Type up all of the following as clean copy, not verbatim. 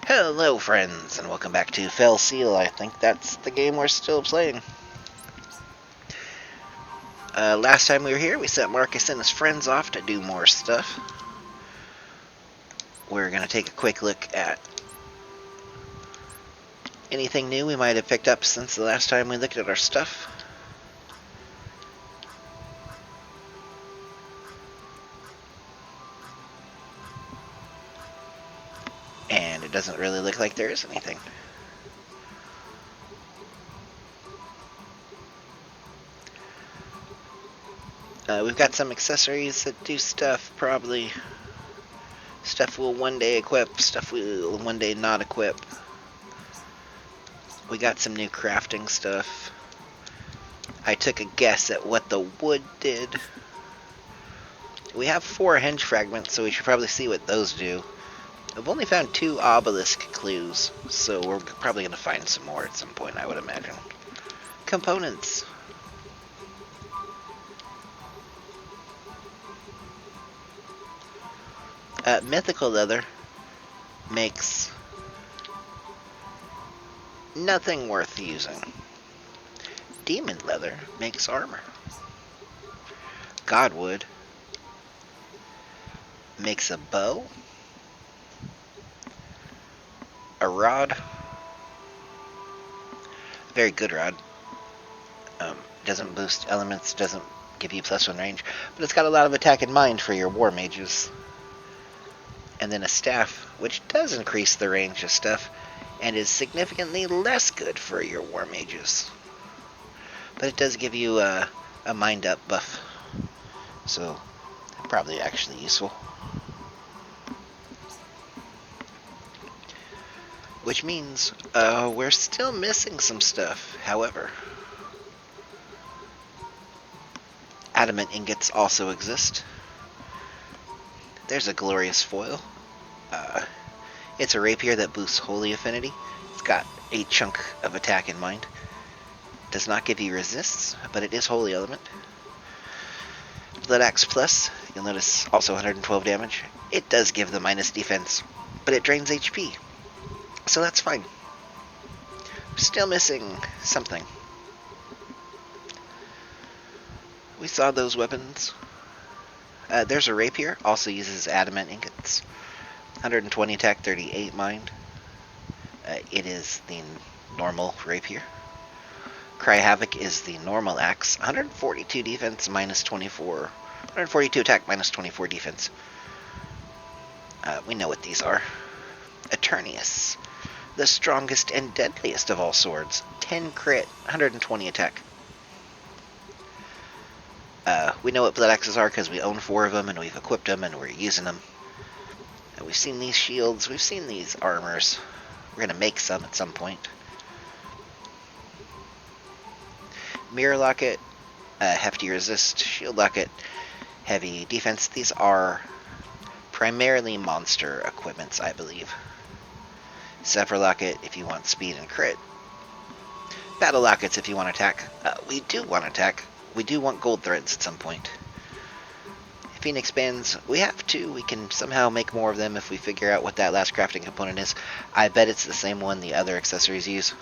Hello friends, and welcome back to Fell Seal. I think that's the game we're still playing. Last time we were here, we sent Marcus and his friends off to do more stuff. We're going to take a quick look at anything new we might have picked up since the last time we looked at our stuff. And it doesn't really look like there is anything. We've got some accessories that do stuff, probably. Stuff we'll one day equip, stuff we'll one day not equip. We got some new crafting stuff. I took a guess at what the wood did. We have 4 hinge fragments, so we should probably see what those do. I've only found 2 obelisk clues, so we're probably going to find some more at some point, I would imagine. Components. Mythical leather makes nothing worth using. Demon leather makes armor. Godwood makes a bow, a rod, very good rod. Doesn't boost elements, doesn't give you +1 range, but it's got a lot of attack in mind for your war mages. And then a staff, which does increase the range of stuff, and is significantly less good for your war mages. But it does give you a mind up buff, so probably actually useful. Which means we're still missing some stuff, however. Adamant ingots also exist. There's a glorious foil. It's a rapier that boosts holy affinity. It's got a chunk of attack in mind. Does not give you resists, but it is holy element. Blood Axe Plus, you'll notice also 112 damage. It does give the minus defense, but it drains HP. So that's fine. Still missing something. We saw those weapons. There's a rapier, also uses adamant ingots. 120 attack, 38 mind. It is the normal rapier. Cry Havoc is the normal axe. 142 defense, minus 24. 142 attack, minus 24 defense. We know what these are. Eternius, the strongest and deadliest of all swords. 10 crit, 120 attack. We know what blood axes are because we own 4 of them and we've equipped them and we're using them. We've seen these shields, we've seen these armors. We're going to make some at some point. Mirror Locket, hefty resist. Shield Locket, heavy defense. These are primarily monster equipments, I believe. Zephyr Locket if you want speed and crit. Battle Lockets if you want attack. We do want attack. We do want gold threads at some point. Phoenix Bands, we have 2. We can somehow make more of them if we figure out what that last crafting component is. I bet it's the same one the other accessories use.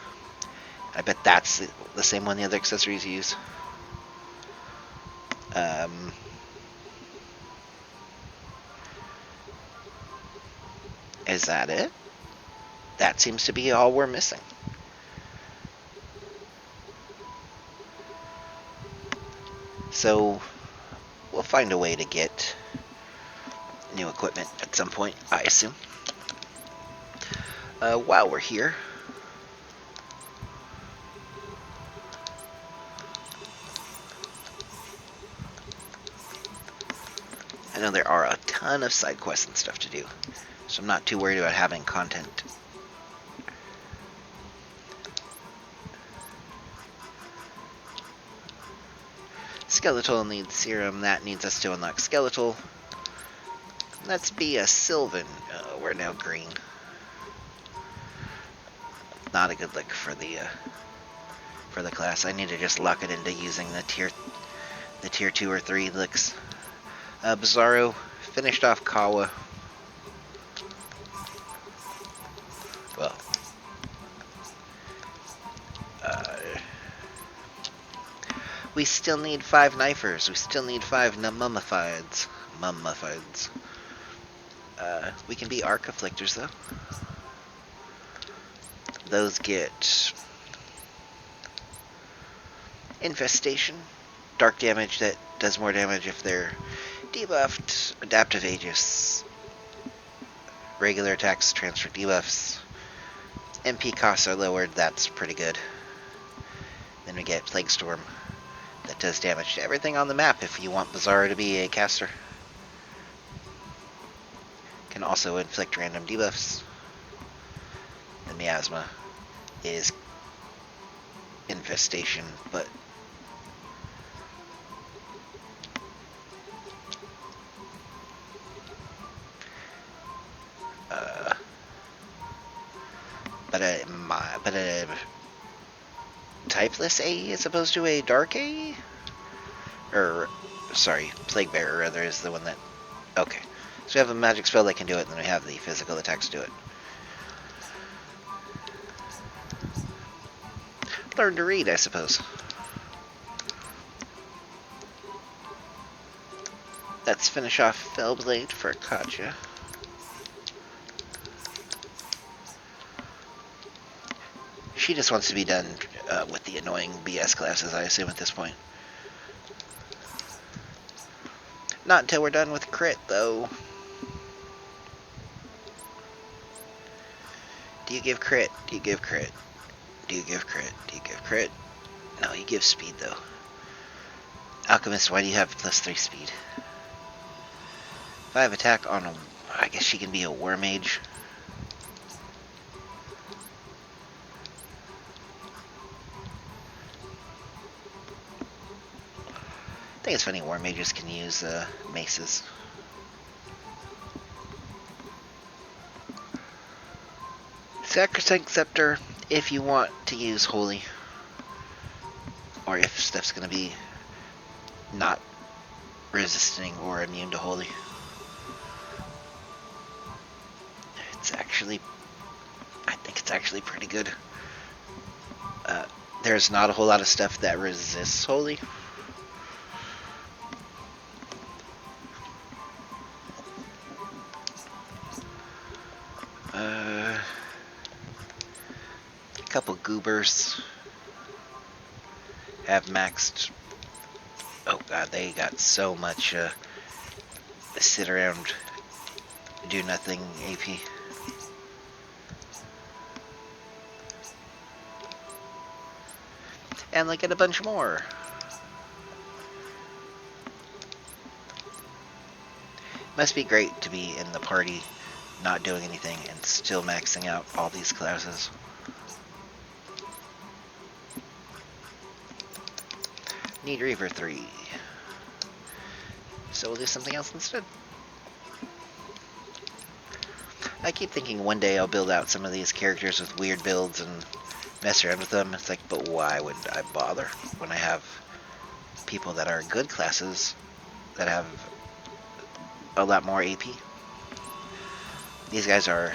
I bet that's the same one the other accessories use. Is that it? That seems to be all we're missing. So we'll find a way to get new equipment at some point, I assume. While we're here, I know there are a ton of side quests and stuff to do, so I'm not too worried about having content. Skeletal needs serum, that needs us to unlock Skeletal. Let's be a Sylvan. We're now green. Not a good look for the class. I need to just lock it into using the tier 2 or 3 looks. Bizarro finished off Kawa. We still need 5 knifers. We still need 5 mummifieds. Mummifieds. We can be arc afflictors though. Those get infestation, dark damage that does more damage if they're debuffed, adaptive aegis, regular attacks transfer debuffs, MP costs are lowered, that's pretty good. Then we get Plague Storm, that does damage to everything on the map if you want Bazaar to be a caster. Can also inflict random debuffs. The Miasma is infestation, but a typeless A as opposed to a dark A? Or, sorry, Plague Bearer rather is the one that... Okay. So we have a magic spell that can do it, and then we have the physical attacks do it. Learn to read, I suppose. Let's finish off Fellblade for Katja. She just wants to be done with the annoying BS classes, I assume, at this point. Not until we're done with crit, though. Do you give crit? Do you give crit? Do you give crit? Do you give crit? No, you give speed, though. Alchemist, why do you have +3 speed? 5 attack on a... I guess she can be a War Mage. I think it's funny War Mages can use maces. Sacrosanct Scepter if you want to use Holy. Or if stuff's going to be not resisting or immune to Holy. I think it's actually pretty good. There's not a whole lot of stuff that resists Holy. A couple goobers have maxed. Oh god, they got so much sit around, do nothing AP. And they get a bunch more. Must be great to be in the party, not doing anything, and still maxing out all these classes. Need Reaver 3. So we'll do something else instead. I keep thinking one day I'll build out some of these characters with weird builds and mess around with them. It's like, but why would I bother when I have people that are good classes that have a lot more AP? These guys are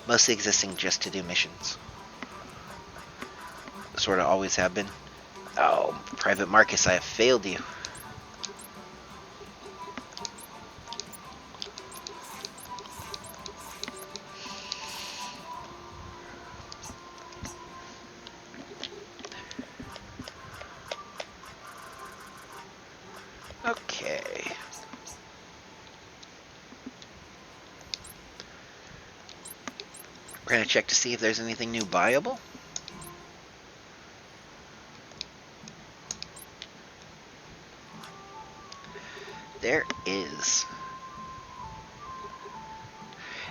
mostly existing just to do missions. Sort of always have been. Oh, Private Marcus, I have failed you. Okay. We're going to check to see if there's anything new buyable. There is.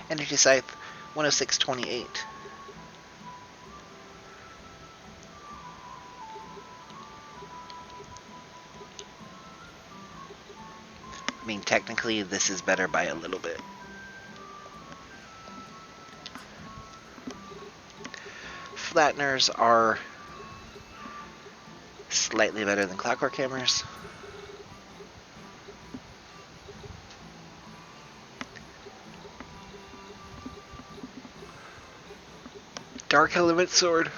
Energy Scythe 106.28. I mean, technically, this is better by a little bit. Flatteners are slightly better than Clockwork Hammers. Dark Element Sword.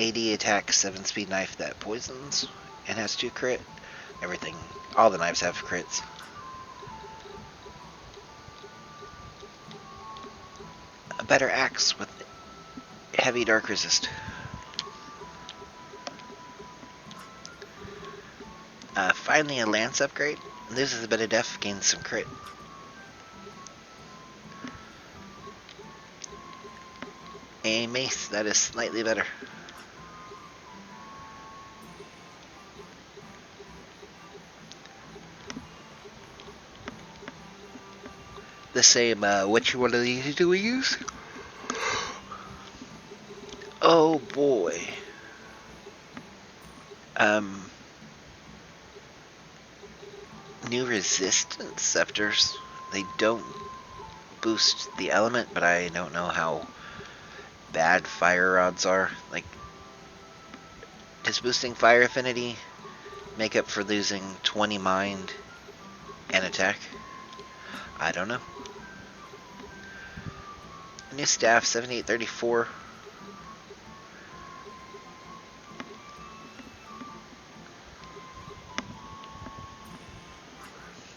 80 attack, 7 speed knife that poisons and has 2 crit. Everything, all the knives have crits. A better axe with heavy dark resist. Finally a lance upgrade. Loses a bit of def, gains some crit. A mace that is slightly better. The same, which one of these do we use? Oh boy. New resistance scepters. They don't boost the element, but I don't know how bad fire rods are. Like, does boosting fire affinity make up for losing 20 mind and attack? I don't know. New staff, 7834.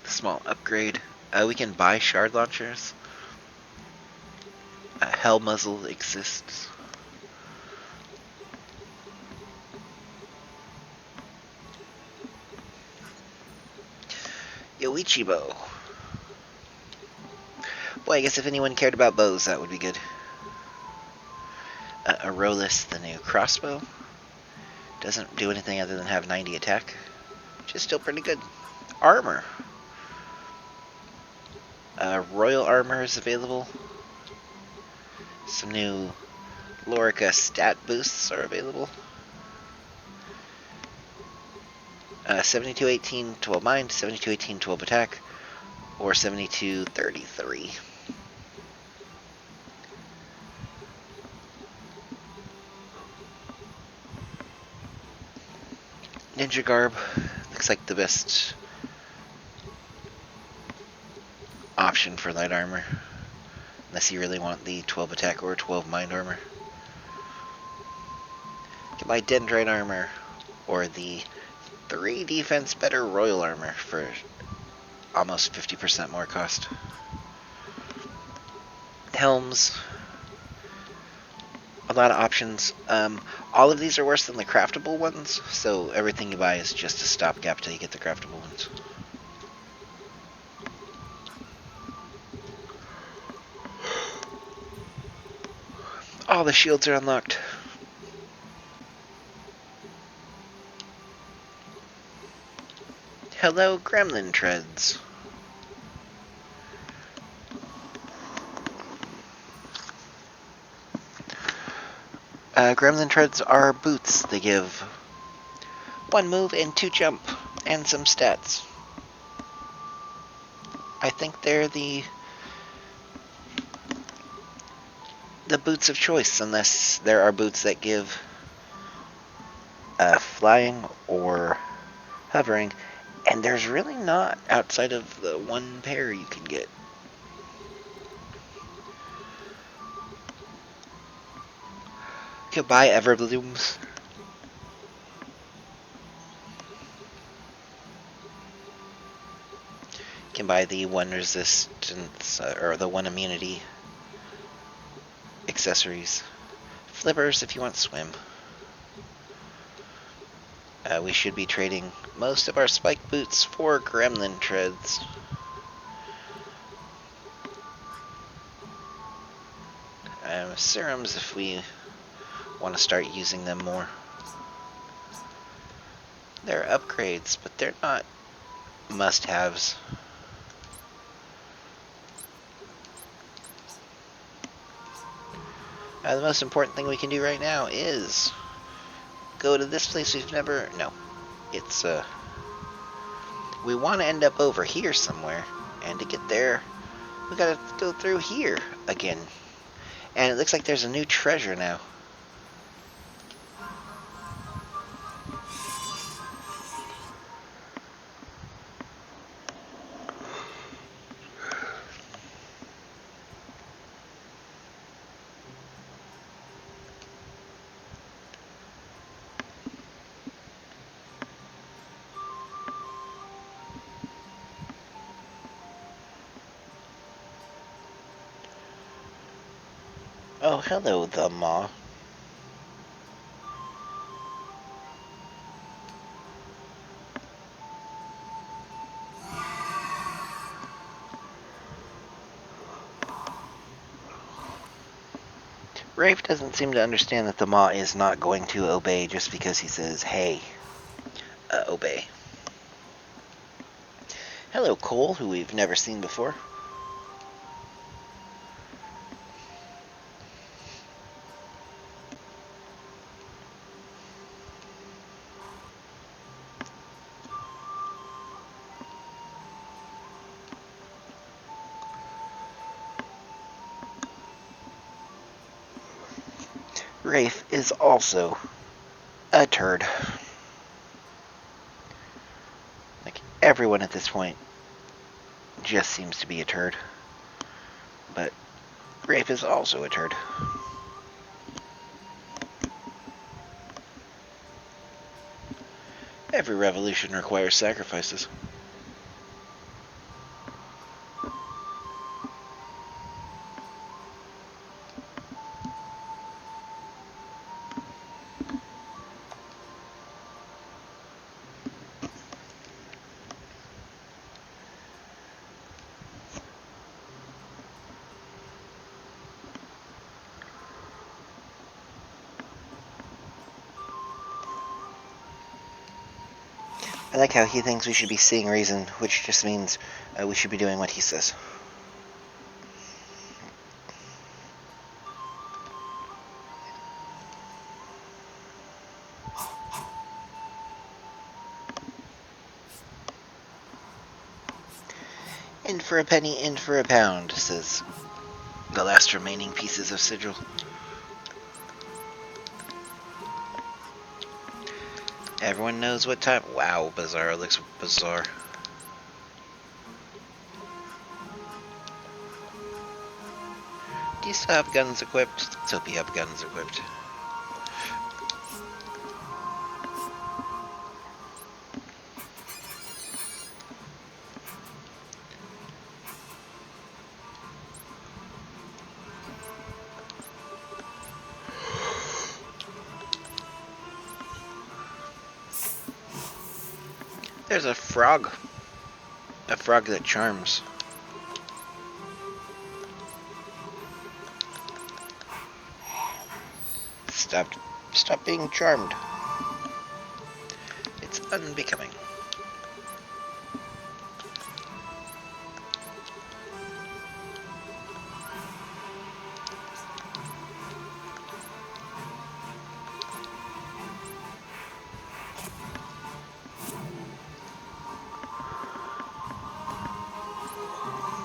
Small upgrade. We can buy shard launchers. Hell muzzle exists. Yoichi bow. Boy, I guess if anyone cared about bows, that would be good. Arolis, the new crossbow. Doesn't do anything other than have 90 attack, which is still pretty good. Armor. Royal armor is available. Some new Lorica stat boosts are available. 7218, 12 mind, 7218, 12 attack, or 7233. Ninja garb looks like the best option for light armor, unless you really want the 12 attack or 12 mind armor. You can buy dendrite armor or the 3 defense better royal armor for almost 50% more cost. Helms, a lot of options. All of these are worse than the craftable ones, so everything you buy is just a stopgap till you get the craftable ones. All the shields are unlocked. Hello, Gremlin Treads. Gremlin Treads are boots. They give 1 move and 2 jump, and some stats. I think they're the boots of choice, unless there are boots that give flying or hovering, and there's really not outside of the 1 pair you can get. You can buy Everblooms. You can buy the 1 resistance, or the 1 immunity accessories. Flippers if you want swim. We should be trading most of our spike boots for Gremlin Treads. Serums if we want to start using them more. They're upgrades, but they're not must-haves. The most important thing we can do right now is go to this place we've never... No. It's, we want to end up over here somewhere. And to get there, we gotta go through here again. And it looks like there's a new treasure now. Oh, hello, the Maw. Rafe doesn't seem to understand that the Maw is not going to obey just because he says, hey, obey. Hello, Cole, who we've never seen before. Rafe is also a turd. Like, everyone at this point just seems to be a turd. But Rafe is also a turd. Every revolution requires sacrifices. I like how he thinks we should be seeing reason, which just means we should be doing what he says. In for a penny, in for a pound, says the last remaining pieces of sigil. Everyone knows what time. Wow, Bizarro looks bizarre. Do you still have guns equipped? Let's hope you have guns equipped. There's a frog. A frog that charms. Stop being charmed. It's unbecoming.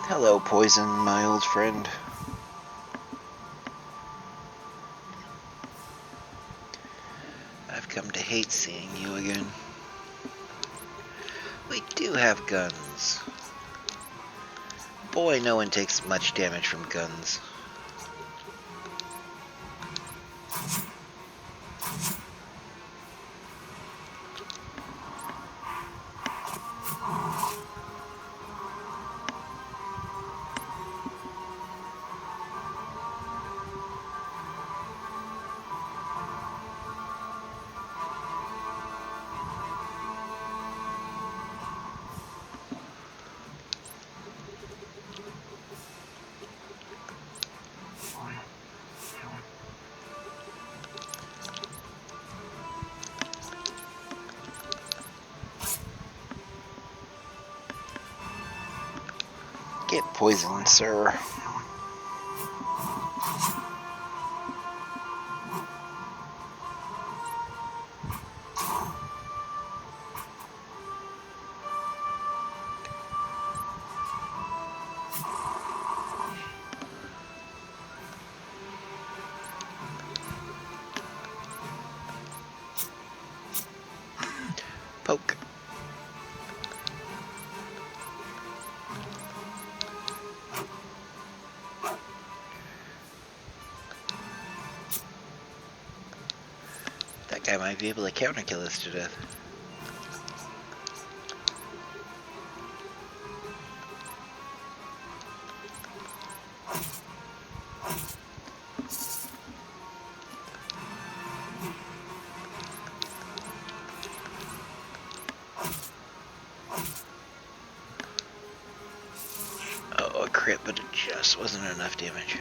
Hello, Poison, my old friend. I've come to hate seeing you again. We do have guns. Boy, no one takes much damage from guns. Get poisoned, sir. Poke. That guy might be able to counter-kill us to death. but it just wasn't enough damage.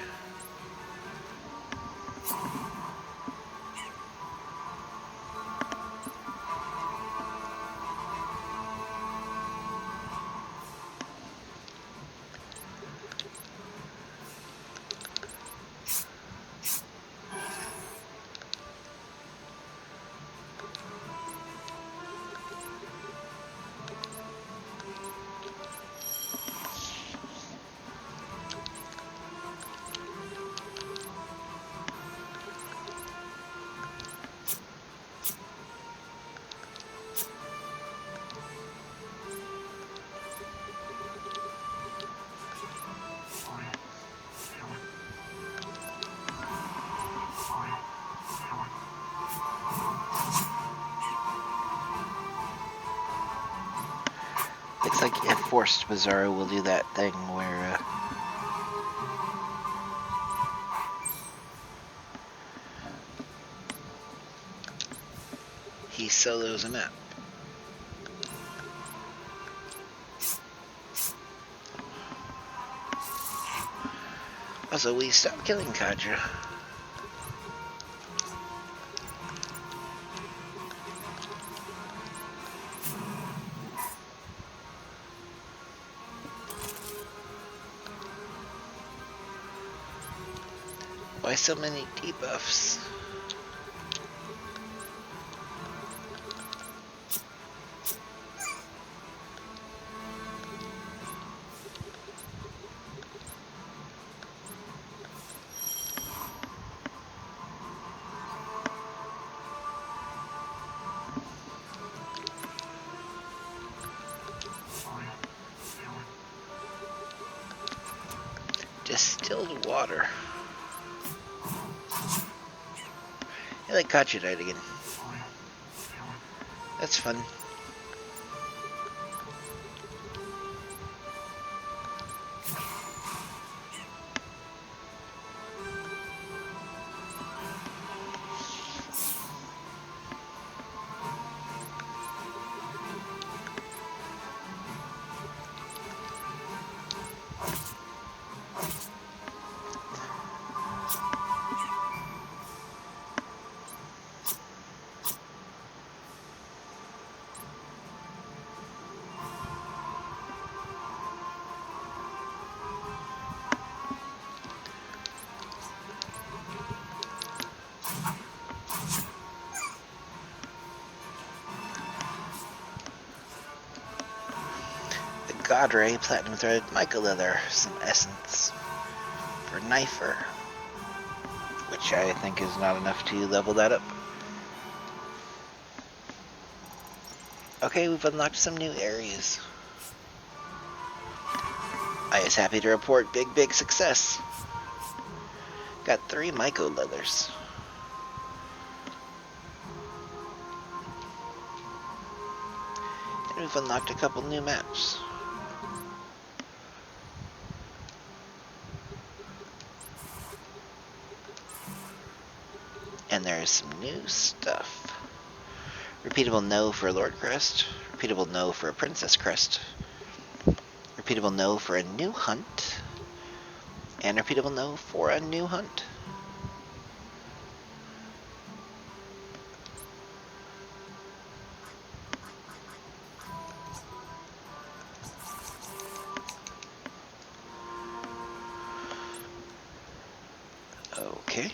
Looks like if forced, Bizarro will do that thing where he solos a map. Also, we stopped killing Kadra. Why so many debuffs? Distilled water. I like Kadra died again. That's fun. Godray, Platinum Thread, Mica Leather, some Essence for Knifer, which I think is not enough to level that up. Okay, we've unlocked some new areas. I is happy to report big success. Got 3 Myco Leathers. And we've unlocked a couple new maps. And there's some new stuff. Repeatable no for Lord Crest. Repeatable no for a Princess Crest. Repeatable no for a new hunt. And repeatable no for a new hunt. Okay.